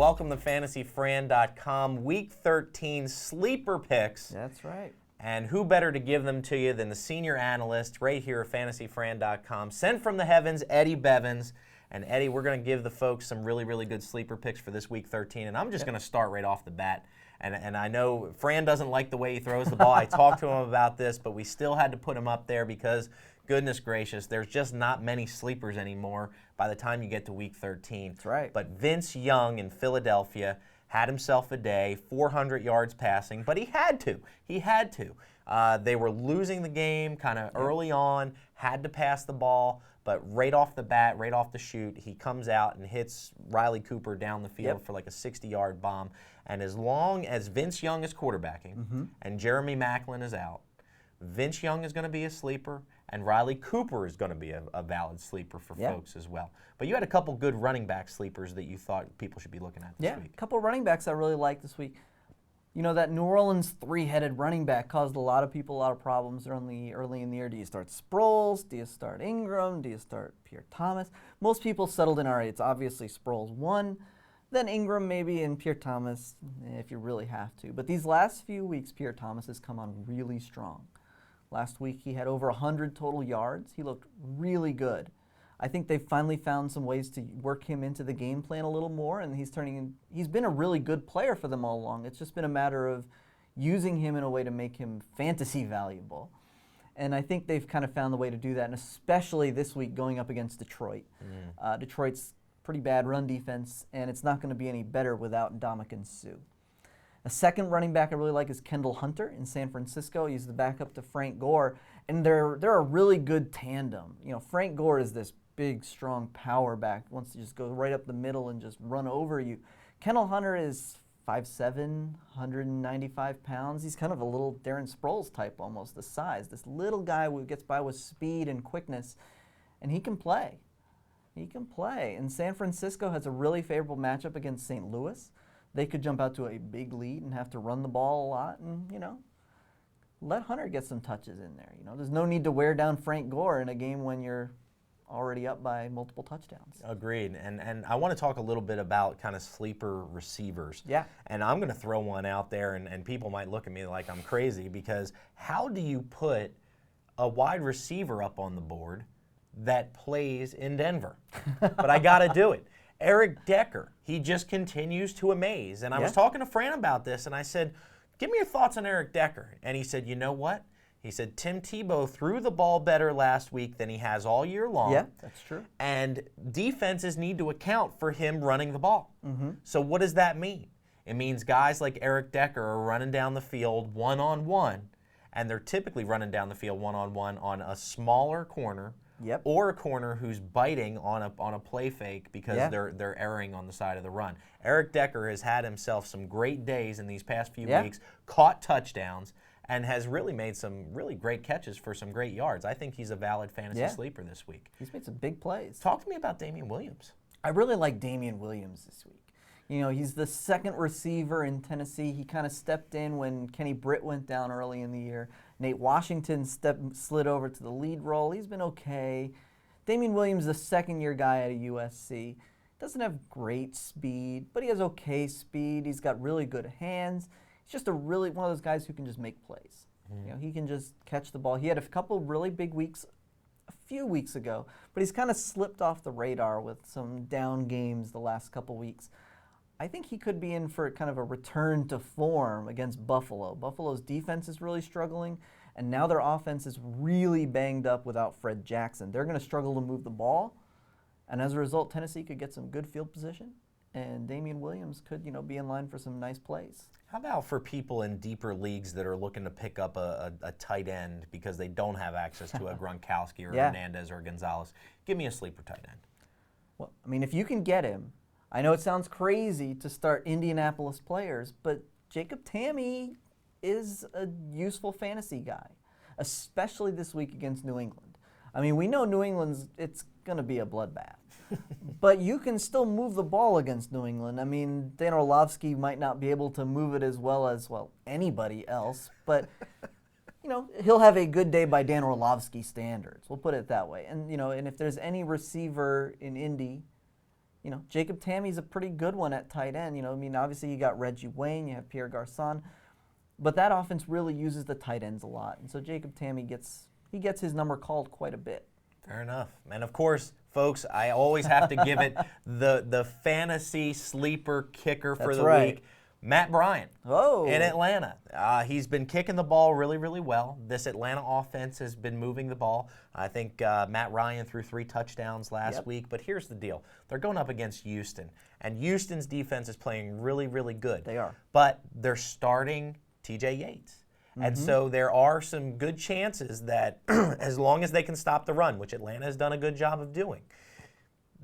Welcome to FantasyFran.com. Week 13 sleeper picks. That's right. And who better to give them to you than the senior analyst right here at FantasyFran.com, sent from the heavens, Eddie Bevins. And Eddie, we're going to give the folks some really, really good sleeper picks for this Week 13. And I'm just going to start right off the bat. And I know Fran doesn't like the way he throws the ball. I talked to him about this, but we still had to put him up there because, goodness gracious, there's just not many sleepers anymore by the time you get to Week 13. That's right. But Vince Young in Philadelphia had himself a day, 400 yards passing, but he had to. He had to. They were losing the game kind of early on, had to pass the ball, but right off the bat, right off the shoot, he comes out and hits Riley Cooper down the field for like a 60-yard bomb. And as long as Vince Young is quarterbacking and Jeremy Maclin is out, Vince Young is going to be a sleeper, and Riley Cooper is going to be a valid sleeper for folks as well. But you had a couple good running back sleepers that you thought people should be looking at this week. A couple running backs I really like this week. You know, that New Orleans three-headed running back caused a lot of people a lot of problems early in the year. Do you start Sproles? Do you start Ingram? Do you start Pierre Thomas? Most people settled in, all right, it's obviously Sproles 1, then Ingram maybe, and Pierre Thomas if you really have to. But these last few weeks, Pierre Thomas has come on really strong. Last week he had over 100 total yards. He looked really good. I think they've finally found some ways to work him into the game plan a little more, and he's been a really good player for them all along. It's just been a matter of using him in a way to make him fantasy valuable. And I think they've kind of found the way to do that, and especially this week going up against Detroit. Detroit's pretty bad run defense, and it's not going to be any better without Ndamukong Suh. A second running back I really like is Kendall Hunter in San Francisco. He's the backup to Frank Gore, and they're a really good tandem. You know, Frank Gore is this big, strong power back, wants to just go right up the middle and just run over you. Kendall Hunter is 5'7", 195 pounds. He's kind of a little Darren Sproles type almost, the size. This little guy who gets by with speed and quickness, and he can play. He can play. And San Francisco has a really favorable matchup against St. Louis. They could jump out to a big lead and have to run the ball a lot and, you know, let Hunter get some touches in there. You know, there's no need to wear down Frank Gore in a game when you're already up by multiple touchdowns. Agreed. And I want to talk a little bit about kind of sleeper receivers. Yeah. And I'm going to throw one out there, and people might look at me like I'm crazy, because how do you put a wide receiver up on the board that plays in Denver? But I got to do it. Eric Decker, he just continues to amaze. And I was talking to Fran about this, and I said, give me your thoughts on Eric Decker. And he said, you know what? He said, Tim Tebow threw the ball better last week than he has all year long. Yeah, that's true. And defenses need to account for him running the ball. So what does that mean? It means guys like Eric Decker are running down the field one-on-one, and they're typically running down the field one-on-one on a smaller corner, or a corner who's biting on a play fake because they're erring on the side of the run. Eric Decker has had himself some great days in these past few weeks, caught touchdowns, and has really made some really great catches for some great yards. I think he's a valid fantasy sleeper this week. He's made some big plays. Talk to me about Damian Williams. I really like Damian Williams this week. You know, he's the second receiver in Tennessee. He kind of stepped in when Kenny Britt went down early in the year. Nate Washington slid over to the lead role. He's been okay. Damian Williams, the second-year guy at USC, doesn't have great speed, but he has okay speed. He's got really good hands. He's just one of those guys who can just make plays. You know, he can just catch the ball. He had a couple really big weeks a few weeks ago, but he's kind of slipped off the radar with some down games the last couple weeks. I think he could be in for kind of a return to form against Buffalo. Buffalo's defense is really struggling, and now their offense is really banged up without Fred Jackson. They're going to struggle to move the ball, and as a result, Tennessee could get some good field position, and Damian Williams could, you know, be in line for some nice plays. How about for people in deeper leagues that are looking to pick up a tight end because they don't have access to a Gronkowski or Hernandez or Gonzalez? Give me a sleeper tight end. Well, I mean, if you can get him, I know it sounds crazy to start Indianapolis players, but Jacob Tamme is a useful fantasy guy, especially this week against New England. I mean, we know New England's, it's going to be a bloodbath. But you can still move the ball against New England. I mean, Dan Orlovsky might not be able to move it as well as, anybody else, but, you know, he'll have a good day by Dan Orlovsky standards. We'll put it that way. And, you know, and if there's any receiver in Indy Jacob Tammy's a pretty good one at tight end. I mean, obviously you got Reggie Wayne, you have Pierre Garçon, but that offense really uses the tight ends a lot. And so Jacob Tammy gets his number called quite a bit. Fair enough. And of course, folks, I always have to give it the fantasy sleeper kicker for the week. Matt Bryant in Atlanta. He's been kicking the ball really, really well. This Atlanta offense has been moving the ball. I think Matt Ryan threw 3 touchdowns last week. But here's the deal. They're going up against Houston. And Houston's defense is playing really, really good. They are. But they're starting TJ Yates. And so there are some good chances that as long as they can stop the run, which Atlanta has done a good job of doing,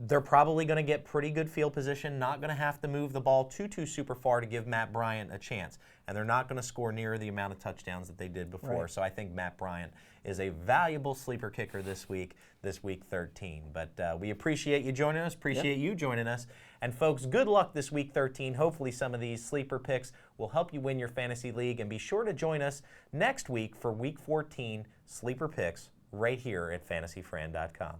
they're probably going to get pretty good field position, not going to have to move the ball too super far to give Matt Bryant a chance. And they're not going to score near the amount of touchdowns that they did before. Right. So I think Matt Bryant is a valuable sleeper kicker this week 13. But we appreciate you joining us, appreciate you joining us. And folks, good luck this week 13. Hopefully some of these sleeper picks will help you win your fantasy league. And be sure to join us next week for week 14 sleeper picks right here at fantasyfran.com.